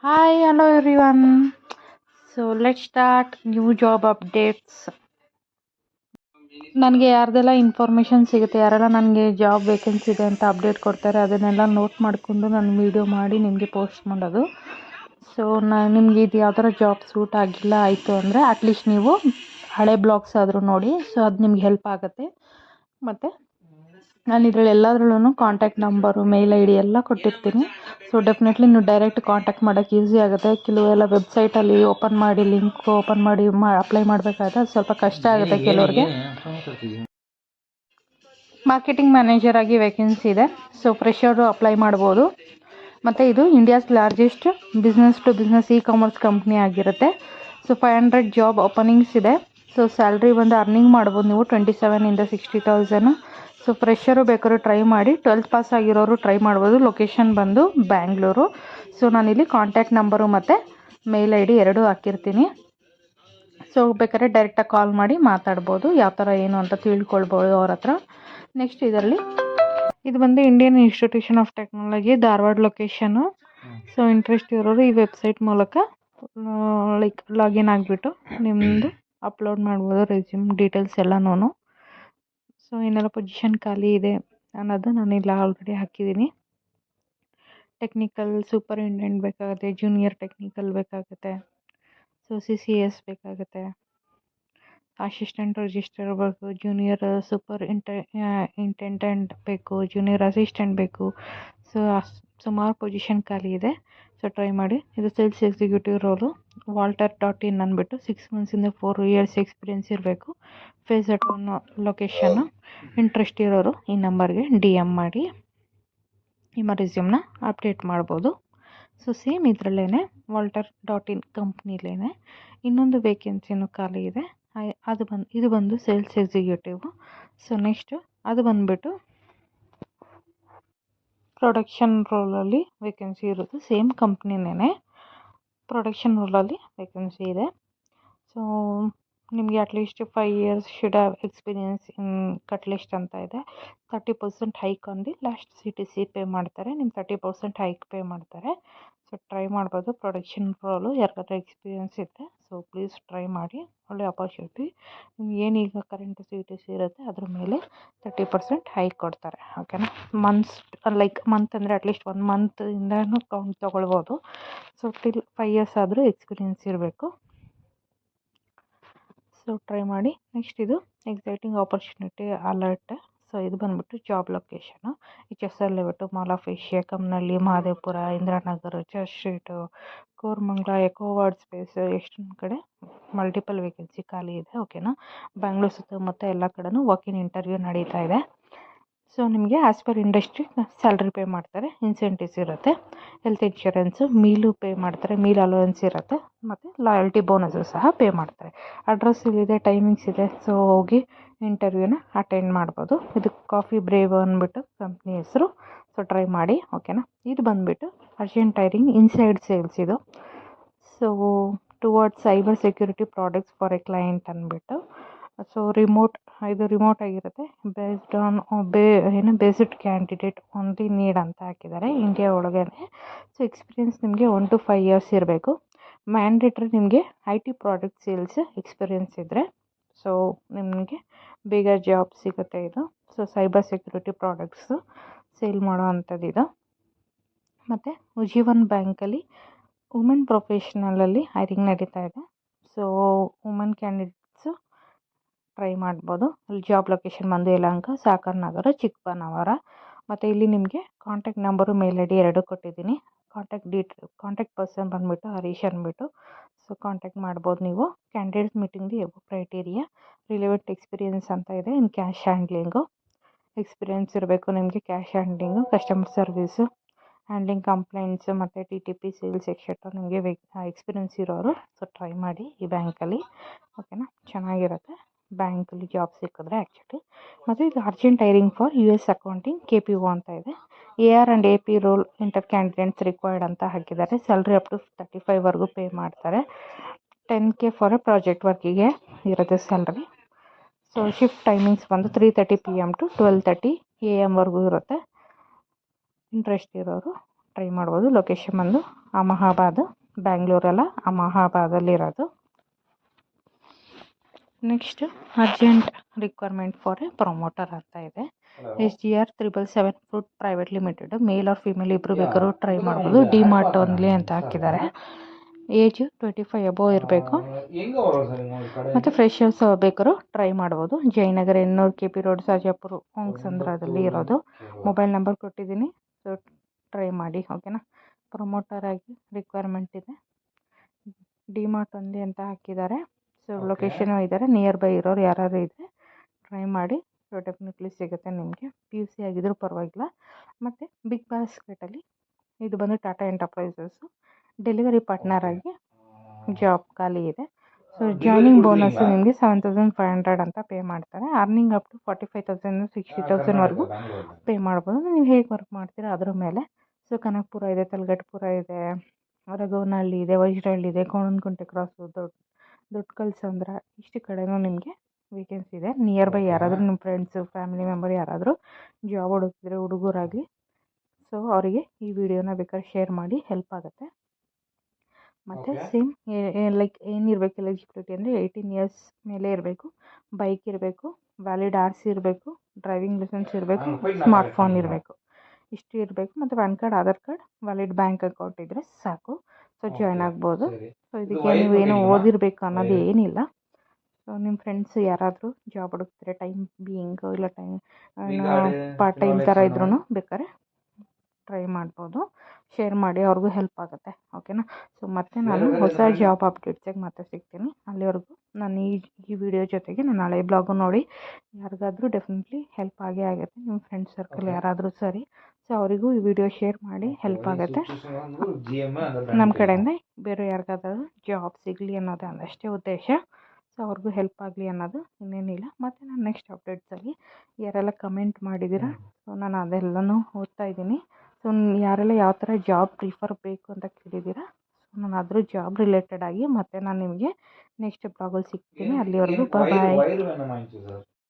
Hi, hello everyone. So let's start new job updates. ನನಗೆ ಯಾರ್ದೆಲ್ಲ information ಸಿಗುತ್ತೆ, ಯಾರೆಲ್ಲ ನನಗೆ ಜಾಬ್ ವೇಕೆನ್ಸಿ ಇದೆ ಅಂತ ಅಪ್ಡೇಟ್ ಕೊಡ್ತಾರೆ, ಅದನ್ನೆಲ್ಲ ನೋಟ್ ಮಾಡಿಕೊಂಡು ನಾನು ವೀಡಿಯೋ ಮಾಡಿ ನಿಮಗೆ ಪೋಸ್ಟ್ ಮಾಡೋದು. ಸೊ ನಿಮಗೆ ಇದು ಯಾವ್ದಾರ ಜಾಬ್ ಸೂಟ್ ಆಗಿಲ್ಲ ಆಯಿತು ಅಂದರೆ ಅಟ್ಲೀಸ್ಟ್ ನೀವು ಹಳೆ ಬ್ಲಾಗ್ಸ್ ಆದರೂ ನೋಡಿ. ಸೊ ಅದು ನಿಮ್ಗೆ ಹೆಲ್ಪ್ ಆಗುತ್ತೆ. ಮತ್ತು ನಾನು ಇದರಲ್ಲಿ ಎಲ್ಲದ್ರಲ್ಲೂ contact number, mail I D ಎಲ್ಲ ಕೊಟ್ಟಿರ್ತೀನಿ. ಸೊ ಡೆಫಿನೆಟ್ಲಿ ನೀವು ಡೈರೆಕ್ಟ್ ಕಾಂಟ್ಯಾಕ್ಟ್ ಮಾಡೋಕ್ಕೆ ಈಸಿ ಆಗುತ್ತೆ. ಕೆಲವೆಲ್ಲ ವೆಬ್ಸೈಟಲ್ಲಿ ಓಪನ್ ಮಾಡಿ ಲಿಂಕ್ ಓಪನ್ ಮಾಡಿ ಅಪ್ಲೈ ಮಾಡಬೇಕಾದ್ರೆ ಅದು ಸ್ವಲ್ಪ ಕಷ್ಟ ಆಗುತ್ತೆ ಕೆಲವ್ರಿಗೆ. ಮಾರ್ಕೆಟಿಂಗ್ ಮ್ಯಾನೇಜರ್ ಆಗಿ ವೇಕೆನ್ಸಿ ಇದೆ. ಸೊ ಫ್ರೆಶರು ಅಪ್ಲೈ ಮಾಡ್ಬೋದು. ಮತ್ತು ಇದು India's largest business to business commerce company ಆಗಿರುತ್ತೆ. ಸೊ 500 ಜಾಬ್ ಓಪನಿಂಗ್ಸ್ ಇದೆ. ಸೊ ಸ್ಯಾಲ್ರಿ ಬಂದು ಅರ್ನಿಂಗ್ ಮಾಡ್ಬೋದು ನೀವು 27 60,000. ಸೊ ಫ್ರೆಶರು ಬೇಕಾದ್ರೂ ಟ್ರೈ ಮಾಡಿ. 12th ಪಾಸ್ ಆಗಿರೋರು ಟ್ರೈ ಮಾಡ್ಬೋದು. ಲೊಕೇಶನ್ ಬಂದು ಬ್ಯಾಂಗ್ಳೂರು. ಸೊ ನಾನಿಲ್ಲಿ ಕಾಂಟ್ಯಾಕ್ಟ್ ನಂಬರು ಮತ್ತು ಮೇಲ್ ಐ ಡಿ ಎರಡೂ ಹಾಕಿರ್ತೀನಿ. ಸೊ ಬೇಕಾದ್ರೆ ಡೈರೆಕ್ಟಾಗಿ ಕಾಲ್ ಮಾಡಿ ಮಾತಾಡ್ಬೋದು, ಯಾವ ಥರ ಏನು ಅಂತ ತಿಳ್ಕೊಳ್ಬೋದು ಅವ್ರ ಹತ್ರ. ನೆಕ್ಸ್ಟ್ ಇದರಲ್ಲಿ ಇದು ಬಂದು Indian institution of technology, Dharwad location. So interest ಇರೋರು ಈ ವೆಬ್ಸೈಟ್ ಮೂಲಕ ಲಾಗಿನ್ ಆಗಿಬಿಟ್ಟು ನಿಮ್ಮದು ಅಪ್ಲೋಡ್ ಮಾಡ್ಬೋದು ರೆಸ್ಯೂಮ್ ಡೀಟೇಲ್ಸ್ ಎಲ್ಲನೂ. ಸೊ ಏನೆಲ್ಲ ಪೊಸಿಷನ್ ಖಾಲಿ ಇದೆ ಅನ್ನೋದು ನಾನಿಲ್ಲ ಆಲ್ರೆಡಿ ಹಾಕಿದ್ದೀನಿ. ಟೆಕ್ನಿಕಲ್ ಸೂಪರಿಂಟೆಂಡೆಂಟ್ ಬೇಕಾಗುತ್ತೆ, ಜೂನಿಯರ್ ಟೆಕ್ನಿಕಲ್ ಬೇಕಾಗುತ್ತೆ, ಸೊ CCS ಬೇಕಾಗುತ್ತೆ, ಅಸಿಸ್ಟೆಂಟ್ ರಿಜಿಸ್ಟರ್ ಬೇಕು, ಜೂನಿಯರ್ ಇಂಟೆಂಡೆಂಟ್ ಬೇಕು, ಜೂನಿಯರ್ ಅಸಿಸ್ಟೆಂಟ್ ಬೇಕು. ಸೊ ಸುಮಾರು ಪೊಸಿಷನ್ ಖಾಲಿ ಇದೆ. ಸೊ ಟ್ರೈ ಮಾಡಿ. ಇದು ಸೇಲ್ಸ್ ಎಕ್ಸಿಕ್ಯೂಟಿವ್ ರೋಲು. walter.in ಅಂದ್ಬಿಟ್ಟು 6 months 4 years ಎಕ್ಸ್ಪೀರಿಯೆನ್ಸ್ ಇರಬೇಕು. ಫೇಸ್ ಅಟ್ 1 ಲೊಕೇಶನ್ನು. ಇಂಟ್ರೆಸ್ಟ್ ಇರೋರು ಈ ನಂಬರ್ಗೆ DM ಮಾಡಿ ನಿಮ್ಮ ರೆಸ್ಯೂಮ್ನ ಅಪ್ಡೇಟ್ ಮಾಡ್ಬೋದು. ಸೊ ಸೇಮ್ ಇದರಲ್ಲೇ walter.in ಕಂಪ್ನಿಲೇ ಇನ್ನೊಂದು ವೇಕೆನ್ಸಿನೂ ಖಾಲಿ ಇದೆ. ಇದು ಬಂದು ಸೇಲ್ಸ್ ಎಕ್ಸಿಕ್ಯೂಟಿವ್. ಸೊ ನೆಕ್ಸ್ಟ್ ಅದು ಬಂದುಬಿಟ್ಟು ಪ್ರೊಡಕ್ಷನ್ ರೋಲಲ್ಲಿ ವೇಕೆನ್ಸಿ ಇರೋದು. ಸೇಮ್ ಕಂಪ್ನಿನೇ ಪ್ರೊಡಕ್ಷನ್ ರೋಲಲ್ಲಿ ವೇಕೆನ್ಸಿ ಇದೆ. ಸೊ ನಿಮಗೆ at least 5 years should have experience in catalyst ಅಂತ ಇದೆ. 30% ಹೈಕ್ ಅಂದು ಲಾಸ್ಟ್ CTC ಪೇ ಮಾಡ್ತಾರೆ. ನಿಮ್ಮ 30% ಹೈಕ್ ಪೇ ಮಾಡ್ತಾರೆ. ಸೊ ಟ್ರೈ ಮಾಡ್ಬೋದು. ಪ್ರೊಡಕ್ಷನ್ ರೋಲು ಯಾರಿಗಾದ್ರೂ ಎಕ್ಸ್ಪೀರಿಯನ್ಸ್ ಇದ್ದರೆ ಸೊ ಪ್ಲೀಸ್ ಟ್ರೈ ಮಾಡಿ. ಒಳ್ಳೆ ಅಪರ್ಚುನಿಟಿ. ನಿಮ್ಗೆ ಏನೀಗ ಕರೆಂಟ್ CTC ಇರುತ್ತೆ ಅದ್ರ ಮೇಲೆ 30% ಹೈಕ್ ಕೊಡ್ತಾರೆ. ಓಕೆನಾ. ಮಂತ್ ಅಂದರೆ ಅಟ್ಲೀಸ್ಟ್ 1 ಮಂತಿಂದನೂ ಕೌಂಟ್ ತೊಗೊಳ್ಬೋದು. ಸೊ ಟಿಲ್ 5 years ಆದರೂ ಎಕ್ಸ್ಪೀರಿಯನ್ಸ್ ಇರಬೇಕು. ಸೊ ಟ್ರೈ ಮಾಡಿ. ನೆಕ್ಸ್ಟ್ ಇದು ಎಕ್ಸೈಟಿಂಗ್ ಆಪರ್ಚುನಿಟಿ ಅಲರ್ಟ್. ಸೊ ಇದು ಬಂದುಬಿಟ್ಟು job location HSR layout, mall of Asia, Kammanahalli, Mahadevapura, Indiranagar, church street, Koramangala, eco ward space, ಎಷ್ಟೊಂದು ಕಡೆ ಮಲ್ಟಿಪಲ್ ವೇಕೆನ್ಸಿ ಖಾಲಿ ಇದೆ. ಓಕೆನಾ. ಬ್ಯಾಂಗ್ಳೂರು ಸುತ್ತಮುತ್ತ ಎಲ್ಲ ಕಡೆನೂ ವಾಕಿನ್ ಇಂಟರ್ವ್ಯೂ ನಡೀತಾ ಇದೆ. ಸೊ ನಿಮಗೆ as per industry salary pay ಮಾಡ್ತಾರೆ, ಇನ್ಸೆಂಟಿವ್ಸ್ ಇರುತ್ತೆ, ಹೆಲ್ತ್ ಇನ್ಶೂರೆನ್ಸು, ಮೀಲು ಪೇ ಮಾಡ್ತಾರೆ, ಮೀಲ್ ಅಲೋವೆನ್ಸ್ ಇರುತ್ತೆ, ಮತ್ತು ಲಾಯಲ್ಟಿ ಬೋನಸ್ಸು ಸಹ ಪೇ ಮಾಡ್ತಾರೆ. ಅಡ್ರೆಸ್ ಇಲ್ಲಿದೆ, ಟೈಮಿಂಗ್ಸ್ ಇದೆ. ಸೊ ಹೋಗಿ ಇಂಟರ್ವ್ಯೂನ ಅಟೆಂಡ್ ಮಾಡ್ಬೋದು. ಇದು ಕಾಫಿ ಬ್ರೇವ್ ಅಂದ್ಬಿಟ್ಟು ಕಂಪ್ನಿ ಹೆಸರು. ಸೊ ಟ್ರೈ ಮಾಡಿ. ಓಕೆನಾ. ಇದು ಬಂದುಬಿಟ್ಟು ಅರ್ಜೆಂಟ್ ಹೈರಿಂಗ್ ಇನ್ಸೈಡ್ ಸೇಲ್ಸ್ ಇದು. So towards cyber security products for A client ಅಂದ್ಬಿಟ್ಟು. ಸೊ ಇದು ರಿಮೋಟ್ ಆಗಿರುತ್ತೆ. Based on based candidate only need ಅಂತ ಹಾಕಿದ್ದಾರೆ ಇಂಡಿಯಾ ಒಳಗಡೆ. ಸೊ ಎಕ್ಸ್ಪೀರಿಯೆನ್ಸ್ ನಿಮಗೆ 1 to 5 years ಇರಬೇಕು. ಮ್ಯಾಂಡೇಟ್ರಿ ನಿಮಗೆ IT ಪ್ರಾಡಕ್ಟ್ ಸೇಲ್ಸ್ ಎಕ್ಸ್ಪೀರಿಯೆನ್ಸ್ ಇದ್ದರೆ ಸೊ ನಿಮಗೆ ಬೇಗ ಜಾಬ್ ಸಿಗುತ್ತೆ ಇದು. So cyber security products sale ಮಾಡೋ ಅಂಥದ್ದು ಇದು. ಮತ್ತು ಉಜ್ಜೀವನ್ ಬ್ಯಾಂಕಲ್ಲಿ ವುಮೆನ್ ಪ್ರೊಫೆಷ್ನಲಲ್ಲಿ ಹೈರಿಂಗ್ ನಡೀತಾ ಇದೆ. ಸೊ ವುಮೆನ್ ಕ್ಯಾಂಡಿಡೇಟ್ಸು ಟ್ರೈ ಮಾಡ್ಬೋದು. ಅಲ್ಲಿ ಜಾಬ್ ಲೊಕೇಶನ್ ಬಂದು ಯಲಹಂಕ, ಸಾಗರ್ ನಗರ, ಚಿಕ್ಕಬಳ್ಳಾಪುರ. ಮತ್ತು ಇಲ್ಲಿ ನಿಮಗೆ contact number, mail I D ಎರಡೂ ಕೊಟ್ಟಿದ್ದೀನಿ. ಕಾಂಟ್ಯಾಕ್ಟ್ ಪರ್ಸನ್ ಬಂದುಬಿಟ್ಟು ಹರೀಶ್ ಅಂದ್ಬಿಟ್ಟು. ಸೊ ಕಾಂಟ್ಯಾಕ್ಟ್ ಮಾಡ್ಬೋದು ನೀವು. Candidates meeting the above criteria, relevant experience ಅಂತ ಇದೆ. ಇನ್ ಕ್ಯಾಶ್ ಹ್ಯಾಂಡ್ಲಿಂಗು ಎಕ್ಸ್ಪೀರಿಯೆನ್ಸ್ ಇರಬೇಕು ನಿಮಗೆ. Cash handling, customer service, handling complaints ಮತ್ತು TTP ಸೇಲ್ಸ್ ಎಕ್ಸೆಟ್ರಾ ನಿಮಗೆ ಎಕ್ಸ್ಪೀರಿಯೆನ್ಸ್ ಇರೋರು. ಸೊ ಟ್ರೈ ಮಾಡಿ ಈ ಬ್ಯಾಂಕಲ್ಲಿ. ಓಕೆನಾ. ಚೆನ್ನಾಗಿರುತ್ತೆ ಬ್ಯಾಂಕಲ್ಲಿ ಜಾಬ್ ಸಿಕ್ಕಿದ್ರೆ ಆ್ಯಕ್ಚುಲಿ. ಮತ್ತು ಇದು urgent hiring for US accounting KPO ಅಂತ ಇದೆ. AR and AP role inter candidates required ಅಂತ ಹಾಕಿದ್ದಾರೆ. ಸ್ಯಾಲ್ರಿ ಅಪ್ ಟು 35ವರೆಗೂ ಪೇ ಮಾಡ್ತಾರೆ. 10K ಫಾರ್ ಎ ಪ್ರಾಜೆಕ್ಟ್ ವರ್ಕಿಗೆ ಇರುತ್ತೆ ಸ್ಯಾಲ್ರಿ. ಸೊ ಶಿಫ್ಟ್ ಟೈಮಿಂಗ್ಸ್ ಬಂದು 3:30 PM to 12:30 AM ವರೆಗೂ ಇರುತ್ತೆ. ಇಂಟ್ರೆಸ್ಟ್ ಇರೋರು ಟ್ರೈ ಮಾಡ್ಬೋದು. ಲೊಕೇಶನ್ ಬಂದು ಅಹಮದಾಬಾದ್, ಬ್ಯಾಂಗ್ಳೂರಲ್ಲ, ಅಹಮದಾಬಾದಲ್ಲಿರೋದು. Next urgent requirement for a promoter ಅಂತ ಇದೆ. SGR 777 fruit private limited, male or female ಇಬ್ಬರು ಬೇಕಾದ್ರೂ ಟ್ರೈ ಮಾಡ್ಬೋದು. ಡಿಮಾರ್ಟ್ ಓನ್ಲಿ ಅಂತ ಹಾಕಿದ್ದಾರೆ. ಏಜ್ 25 ಅಬೋವ್ ಇರಬೇಕು ಮತ್ತು ಫ್ರೆಶರ್ಸ್ ಬೇಕಾದ್ರೂ ಟ್ರೈ ಮಾಡ್ಬೋದು. ಜಯನಗರ 800 KP ರೋಡ್, ಸಾಜಾಪುರ, ಹೊಂಗ್ಸಂದ್ರದಲ್ಲಿ ಇರೋದು. ಮೊಬೈಲ್ ನಂಬರ್ ಕೊಟ್ಟಿದ್ದೀನಿ, ಸೊ ಟ್ರೈ ಮಾಡಿ. ಓಕೆನಾ. ಪ್ರಮೋಟರ್ ಆಗಿ ರಿಕ್ವೈರ್ಮೆಂಟ್ ಇದೆ. ಡಿಮಾರ್ಟ್ ಓನ್ಲಿ ಅಂತ ಹಾಕಿದ್ದಾರೆ. ಸೊ ಲೊಕೇಶನು ಇದ್ದಾರೆ. ನಿಯರ್ ಬೈ ಇರೋರು ಯಾರು ಇದ್ದರೆ ಟ್ರೈ ಮಾಡಿ. ಸೊ ಡೆಫಿನೆಟ್ಲಿ ಸಿಗುತ್ತೆ ನಿಮಗೆ. PUC ಆಗಿದ್ರೂ ಪರವಾಗಿಲ್ಲ. ಮತ್ತು ಬಿಗ್ ಬಾಸ್ಕೆಟಲ್ಲಿ ಇದು ಬಂದು ಟಾಟಾ ಎಂಟರ್ಪ್ರೈಸಸ್ಸು ಡೆಲಿವರಿ ಪಾರ್ಟ್ನರ್ ಆಗಿ ಜಾಬ್ ಖಾಲಿ ಇದೆ. ಸೊ ಜಾಯ್ನಿಂಗ್ ಬೋನಸ್ಸು ನಿಮಗೆ 7,500 ಅಂತ ಪೇ ಮಾಡ್ತಾರೆ. ಅರ್ನಿಂಗ್ ಅಪ್ ಟು 45,000 60,000ವರೆಗೂ ಪೇ ಮಾಡ್ಬೋದು. ನೀವು ಹೇಗೆ ವರ್ಕ್ ಮಾಡ್ತೀರಾ ಅದ್ರ ಮೇಲೆ. ಸೊ ಕನಕಪುರ ಇದೆ, ತಲಗಟ್ಟಪುರ ಇದೆ, ರಘುವನಹಳ್ಳಿ ಇದೆ, ವಜ್ರಹಳ್ಳಿ ಇದೆ, ಕೋಣನಕುಂಟೆ ಕ್ರಾಸು, ದೊಡ್ಡ ಕಲ್ಸಂದ್ರ, ಇಷ್ಟು ಕಡೆನೂ ನಿಮಗೆ ವೇಕೆನ್ಸಿ ಇದೆ. ನಿಯರ್ ಬೈ ಯಾರಾದರೂ ನಿಮ್ಮ ಫ್ರೆಂಡ್ಸು, ಫ್ಯಾಮಿಲಿ ಮೆಂಬರ್ ಯಾರಾದರೂ ಜಾಬ್ ಹುಡುಕ್ತಿದ್ರೆ ಹುಡುಗರಾಗಲಿ, ಸೊ ಅವರಿಗೆ ಈ ವಿಡಿಯೋನ ಬೇಕಾದ್ರೆ ಶೇರ್ ಮಾಡಿ, ಹೆಲ್ಪ್ ಆಗುತ್ತೆ. ಮತ್ತು ಸೇಮ್ ಲೈಕ್ ಏನಿರಬೇಕು ಎಲಿಜಿಬಿಲಿಟಿ ಅಂದರೆ 18 ಇಯರ್ಸ್ ಮೇಲೆ ಇರಬೇಕು, ಬೈಕ್ ಇರಬೇಕು, ವ್ಯಾಲಿಡ್ RC ಇರಬೇಕು, ಡ್ರೈವಿಂಗ್ ಲೈಸೆನ್ಸ್ ಇರಬೇಕು, ಸ್ಮಾರ್ಟ್ ಫೋನ್ ಇರಬೇಕು, ಇಷ್ಟು ಇರಬೇಕು. ಮತ್ತು PAN card, Aadhaar card, valid bank account ಇದ್ದರೆ ಸಾಕು. ಸೊ ಜಾಯ್ನ್ ಆಗ್ಬೋದು. ಸೊ ಇದಕ್ಕೆ ನೀವೇನು ಓದಿರಬೇಕು ಅನ್ನೋದು ಏನಿಲ್ಲ. ಸೊ ನಿಮ್ಮ ಫ್ರೆಂಡ್ಸ್ ಯಾರಾದರೂ ಜಾಬ್ ಹುಡುಕ್ತಿದ್ರೆ ಟೈಮ್ ಬೀಯಿಂಗ್ ಇಲ್ಲ ಪಾರ್ಟ್ ಟೈಮ್ ಥರ ಇದ್ರೂ ಬೇಕಾದ್ರೆ ಟ್ರೈ ಮಾಡ್ಬೋದು. ಶೇರ್ ಮಾಡಿ, ಅವ್ರಿಗೂ ಹೆಲ್ಪ್ ಆಗುತ್ತೆ. ಓಕೆನಾ. ಸೊ ಮತ್ತೆ ನಾನು ಹೊಸ ಜಾಬ್ ಅಪ್ಡೇಟ್ಸಾಗಿ ಮತ್ತೆ ಸಿಗ್ತೀನಿ. ಅಲ್ಲಿವರೆಗೂ ನಾನು ಈ ವಿಡಿಯೋ ಜೊತೆಗೆ ನಾನು ಹಳೆ ಬ್ಲಾಗು ನೋಡಿ ಯಾರಿಗಾದರೂ ಡೆಫಿನೆಟ್ಲಿ ಹೆಲ್ಪ್ ಆಗೇ ಆಗುತ್ತೆ. ನಿಮ್ಮ ಫ್ರೆಂಡ್ಸ್ ಸರ್ಕಲ್ ಯಾರಾದರೂ ಸರಿ. ಸೊ ಅವರಿಗೂ ಈ ವಿಡಿಯೋ ಶೇರ್ ಮಾಡಿ, ಹೆಲ್ಪ್ ಆಗುತ್ತೆ. ನಮ್ಮ ಕಡೆಯಿಂದ ಬೇರೆ ಯಾರಿಗಾದ್ರೂ ಜಾಬ್ ಸಿಗಲಿ ಅನ್ನೋದು ಅಷ್ಟೇ ಉದ್ದೇಶ. ಸೊ ಅವ್ರಿಗೂ ಹೆಲ್ಪ್ ಆಗಲಿ ಅನ್ನೋದು ಇನ್ನೇನಿಲ್ಲ. ಮತ್ತು ನಾನು ನೆಕ್ಸ್ಟ್ ಅಪ್ಡೇಟ್ಸಲ್ಲಿ ಯಾರೆಲ್ಲ ಕಮೆಂಟ್ ಮಾಡಿದ್ದೀರಾ, ಸೊ ನಾನು ಅದೆಲ್ಲನೂ ಓದ್ತಾ ಇದ್ದೀನಿ. ಸೊ ಯಾರೆಲ್ಲ ಯಾವ ಥರ ಜಾಬ್ ಪ್ರಿಫರ್ ಬೇಕು ಅಂತ ಕೇಳಿದ್ದೀರಾ, ಸೊ ನಾನು ಅದ್ರ ಜಾಬ್ ರಿಲೇಟೆಡ್ ಆಗಿ ಮತ್ತೆ ನಾನು ನಿಮಗೆ ನೆಕ್ಸ್ಟ್ ಬ್ಲಾಗಲ್ಲಿ ಸಿಗ್ತೀನಿ. ಅಲ್ಲಿವರೆಗೂ ಬಾಯ್.